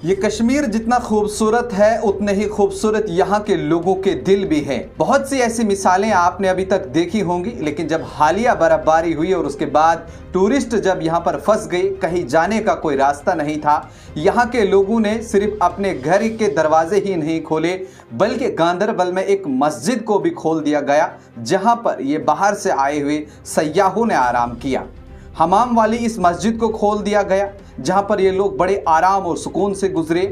ये कश्मीर जितना खूबसूरत है उतने ही खूबसूरत यहाँ के लोगों के दिल भी हैं। बहुत सी ऐसी मिसालें आपने अभी तक देखी होंगी, लेकिन जब हालिया बर्फबारी हुई और उसके बाद टूरिस्ट जब यहाँ पर फंस गए, कहीं जाने का कोई रास्ता नहीं था, यहाँ के लोगों ने सिर्फ अपने घर के दरवाजे ही नहीं खोले बल्कि गांदरबल में एक मस्जिद को भी खोल दिया गया, जहाँ पर ये बाहर से आए हुए सयाहों ने आराम किया। हमाम वाली इस मस्जिद को खोल दिया गया जहां पर ये लोग बड़े आराम और सुकून से गुजरे।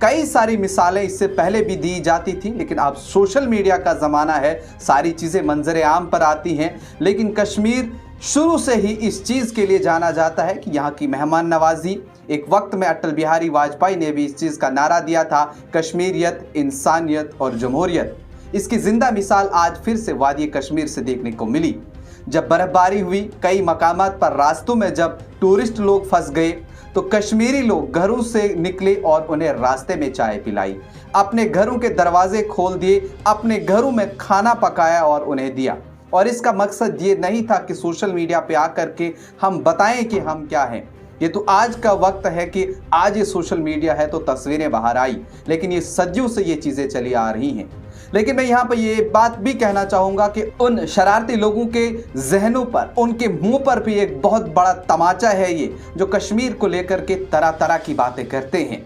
कई सारी मिसालें इससे पहले भी दी जाती थी, लेकिन अब सोशल मीडिया का ज़माना है, सारी चीज़ें मंजर आम पर आती हैं। लेकिन कश्मीर शुरू से ही इस चीज़ के लिए जाना जाता है कि यहाँ की मेहमान नवाजी। एक वक्त में अटल बिहारी वाजपेयी ने भी इस चीज़ का नारा दिया था, कश्मीरियत, इंसानियत और जमहूरियत। इसकी जिंदा मिसाल आज फिर से वादी कश्मीर से देखने को मिली। जब बर्फबारी हुई, कई मकामात पर रास्तों में जब टूरिस्ट लोग फंस गए तो कश्मीरी लोग घरों से निकले और उन्हें रास्ते में चाय पिलाई, अपने घरों के दरवाजे खोल दिए, अपने घरों में खाना पकाया और उन्हें दिया। और इसका मकसद ये नहीं था कि सोशल मीडिया पे आकर के हम बताएं कि हम क्या हैं। ये तो आज का वक्त है कि आज ये सोशल मीडिया है तो तस्वीरें बाहर आई, लेकिन ये सदियों से ये चीज़ें चली आ रही हैं। लेकिन मैं यहाँ पर ये बात भी कहना चाहूँगा कि उन शरारती लोगों के जहनों पर, उनके मुंह पर भी एक बहुत बड़ा तमाचा है ये, जो कश्मीर को लेकर के तरह तरह की बातें करते हैं।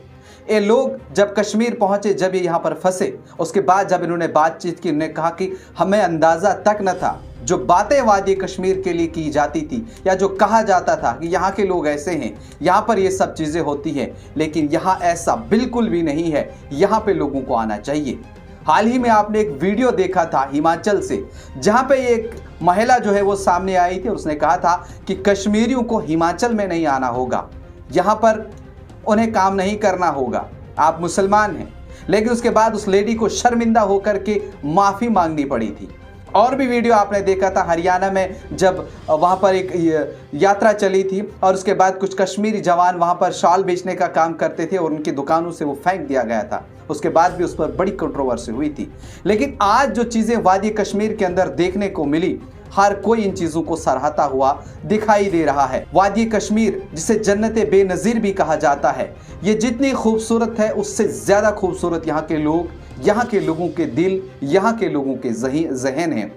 ये लोग जब कश्मीर पहुँचे, जब ये यहाँ पर फंसे, उसके बाद जब इन्होंने बातचीत की, उन्होंने कहा कि हमें अंदाज़ा तक न था, जो बातें वादी कश्मीर के लिए की जाती थी या जो कहा जाता था कि यहाँ के लोग ऐसे हैं, यहाँ पर ये सब चीज़ें होती हैं, लेकिन यहाँ ऐसा बिल्कुल भी नहीं है। यहाँ पे लोगों को आना चाहिए। हाल ही में आपने एक वीडियो देखा था हिमाचल से, जहाँ पे एक महिला जो है वो सामने आई थी और उसने कहा था कि कश्मीरियों को हिमाचल में नहीं आना होगा, यहाँ पर उन्हें काम नहीं करना होगा, आप मुसलमान हैं। लेकिन उसके बाद उस लेडी को शर्मिंदा होकर के माफ़ी मांगनी पड़ी थी। और भी वीडियो आपने देखा था हरियाणा में, जब वहाँ पर एक यात्रा चली थी और उसके बाद कुछ कश्मीरी जवान वहाँ पर शॉल बेचने का काम करते थे और उनकी दुकानों से वो फेंक दिया गया था। उसके बाद भी उस पर बड़ी कंट्रोवर्सी हुई थी। लेकिन आज जो चीज़ें वादी कश्मीर के अंदर देखने को मिली, हर कोई इन चीज़ों को सराहता हुआ दिखाई दे रहा है। वादी कश्मीर, जिसे जन्नत बेनज़ीर भी कहा जाता है, ये जितनी खूबसूरत है उससे ज़्यादा खूबसूरत यहाँ के लोग, यहाँ के लोगों के दिल, यहाँ के लोगों के जहन हैं।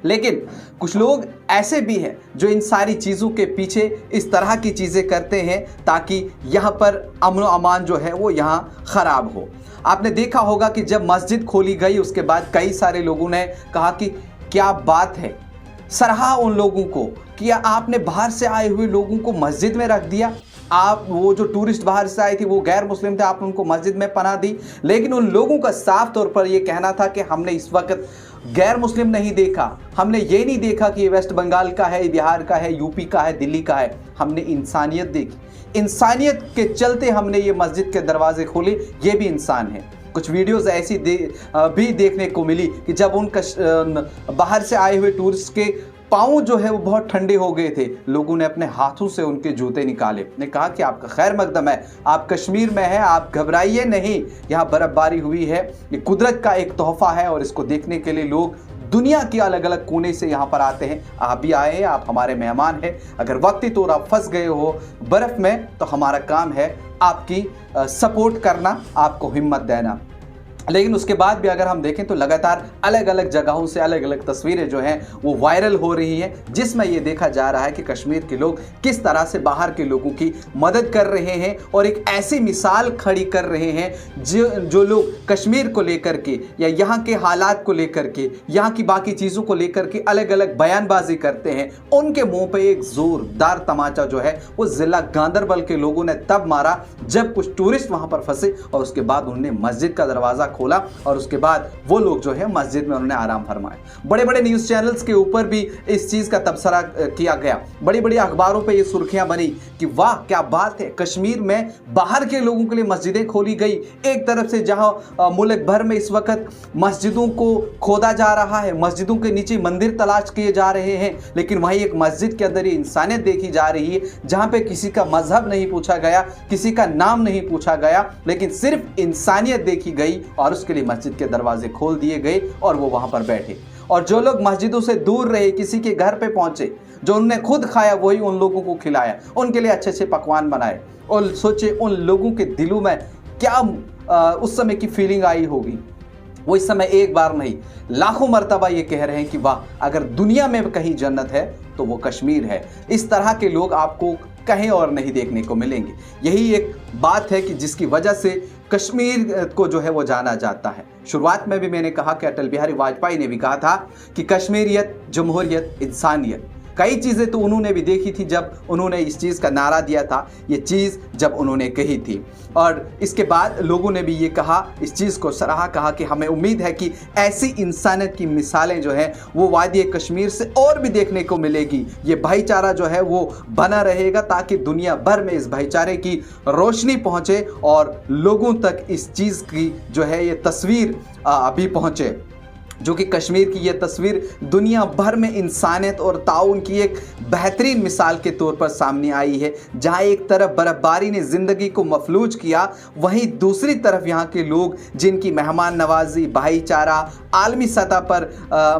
लेकिन कुछ लोग ऐसे भी हैं जो इन सारी चीज़ों के पीछे इस तरह की चीज़ें करते हैं ताकि यहाँ पर अमन व अमान जो है वो यहाँ ख़राब हो। आपने देखा होगा कि जब मस्जिद खोली गई उसके बाद कई सारे लोगों ने कहा कि क्या बात है, सराहा उन लोगों को कि आपने बाहर से आए हुए लोगों को मस्जिद में रख दिया। आप वो जो टूरिस्ट बाहर से आए थे वो गैर मुस्लिम थे, आपने उनको मस्जिद में पनाह दी। लेकिन उन लोगों का साफ तौर पर ये कहना था कि हमने इस वक्त गैर मुस्लिम नहीं देखा, हमने ये नहीं देखा कि ये वेस्ट बंगाल का है, बिहार का है, यूपी का है, दिल्ली का है, हमने इंसानियत देखी। इंसानियत के चलते हमने ये मस्जिद के दरवाजे खोले, ये भी इंसान है। कुछ वीडियोस ऐसी भी देखने को मिली कि जब उन बाहर से आए हुए टूरिस्ट के पाँव जो है वो बहुत ठंडे हो गए थे, लोगों ने अपने हाथों से उनके जूते निकाले, ने कहा कि आपका खैर मकदम है, आप कश्मीर में हैं, आप घबराइए नहीं, यहाँ बर्फबारी हुई है, ये कुदरत का एक तोहफा है और इसको देखने के लिए लोग दुनिया के अलग अलग कोने से यहाँ पर आते हैं। आप भी आए हैं, आप हमारे मेहमान हैं। अगर वक्ती तौर आप फंस गए हो बर्फ़ में तो हमारा काम है आपकी सपोर्ट करना, आपको हिम्मत देना। लेकिन उसके बाद भी अगर हम देखें तो लगातार अलग अलग जगहों से अलग अलग तस्वीरें जो हैं वो वायरल हो रही हैं, जिसमें ये देखा जा रहा है कि कश्मीर के लोग किस तरह से बाहर के लोगों की मदद कर रहे हैं और एक ऐसी मिसाल खड़ी कर रहे हैं जो लोग कश्मीर को लेकर के या यहाँ के हालात को लेकर के, यहाँ की बाकी चीज़ों को लेकर के अलग अलग बयानबाजी करते हैं, उनके मुँह पर एक ज़ोरदार तमाचा जो है वो ज़िला गांदरबल के लोगों ने तब मारा जब कुछ टूरिस्ट वहाँ पर फंसे और उसके बाद उन्होंने मस्जिद का दरवाज़ा खोला और उसके बाद वो लोग जो है मस्जिद में उन्होंने आराम फरमाया। बड़े बड़े न्यूज़ चैनल्स के ऊपर भी इस चीज़ का तबसरा किया गया, बड़ी बड़ी अखबारों पे ये सुर्खियां बनी कि वाह क्या बात है, कश्मीर में बाहर के लोगों के लिए मस्जिदें खोली गई। एक तरफ से जहां मुल्क भर में इस वक्त मस्जिदों को खोदा जा रहा है, मस्जिदों के नीचे मंदिर तलाश किए जा रहे हैं, लेकिन वहीं एक मस्जिद के अंदर ये इंसानियत देखी जा रही है जहाँ पे किसी का मजहब नहीं पूछा गया, किसी का नाम नहीं पूछा गया, लेकिन सिर्फ इंसानियत देखी गई और उसके लिए मस्जिद के दरवाजे खोल दिए गए और वो वहां पर बैठे। और जो लोग मस्जिदों से दूर रहे, किसी के घर पे पहुंचे, जो उनने खुद खाया वही उन लोगों को खिलाया, उनके लिए अच्छे अच्छे पकवान बनाए और सोचे उन लोगों के दिलों में क्या उस समय की फीलिंग आई होगी। वो इस समय एक बार नहीं लाखों मर्तबा ये कह रहे हैं कि वाह, अगर दुनिया में कहीं जन्नत है तो वो कश्मीर है। इस तरह के लोग आपको कहीं और नहीं देखने को मिलेंगे। यही एक बात है कि जिसकी वजह से कश्मीर को जो है वो जाना जाता है। शुरुआत में भी मैंने कहा कि अटल बिहारी वाजपेयी ने भी कहा था कि कश्मीरियत, जमहूरियत, इंसानियत। कई चीज़ें तो उन्होंने भी देखी थी जब उन्होंने इस चीज़ का नारा दिया था, ये चीज़ जब उन्होंने कही थी। और इसके बाद लोगों ने भी ये कहा, इस चीज़ को सराहा, कहा कि हमें उम्मीद है कि ऐसी इंसानियत की मिसालें जो हैं वो वादी कश्मीर से और भी देखने को मिलेगी। ये भाईचारा जो है वो बना रहेगा ताकि दुनिया भर में इस भाईचारे की रोशनी पहुँचे और लोगों तक इस चीज़ की जो है ये तस्वीर अभी पहुँचे, जो कि कश्मीर की ये तस्वीर दुनिया भर में इंसानियत और ताउन की एक बेहतरीन मिसाल के तौर पर सामने आई है। जहां एक तरफ बर्फबारी ने ज़िंदगी को मफलूज किया, वहीं दूसरी तरफ यहाँ के लोग जिनकी मेहमान नवाजी, भाईचारा आलमी सतह पर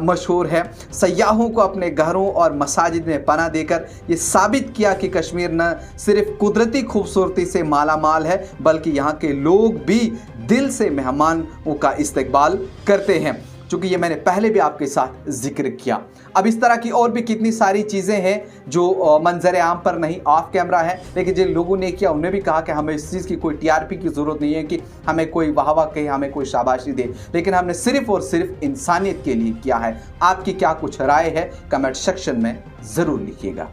मशहूर है, सयाहों को अपने घरों और मसाजिद में पनाह देकर ये साबित किया कि कश्मीर न सिर्फ कुदरती खूबसूरती से माला माल है, बल्कि यहाँ के लोग भी दिल से मेहमानों का इस्तकबाल करते हैं, चूँकि ये मैंने पहले भी आपके साथ जिक्र किया। अब इस तरह की और भी कितनी सारी चीज़ें हैं जो मंजर आम पर नहीं, ऑफ कैमरा है, लेकिन जिन लोगों ने किया उन्होंने भी कहा कि हमें इस चीज़ की कोई टीआरपी की ज़रूरत नहीं है कि हमें कोई वाह वाह कहे, हमें कोई शाबाशी दे, लेकिन हमने सिर्फ और सिर्फ इंसानियत के लिए किया है। आपकी क्या कुछ राय है, कमेंट सेक्शन में ज़रूर लिखिएगा।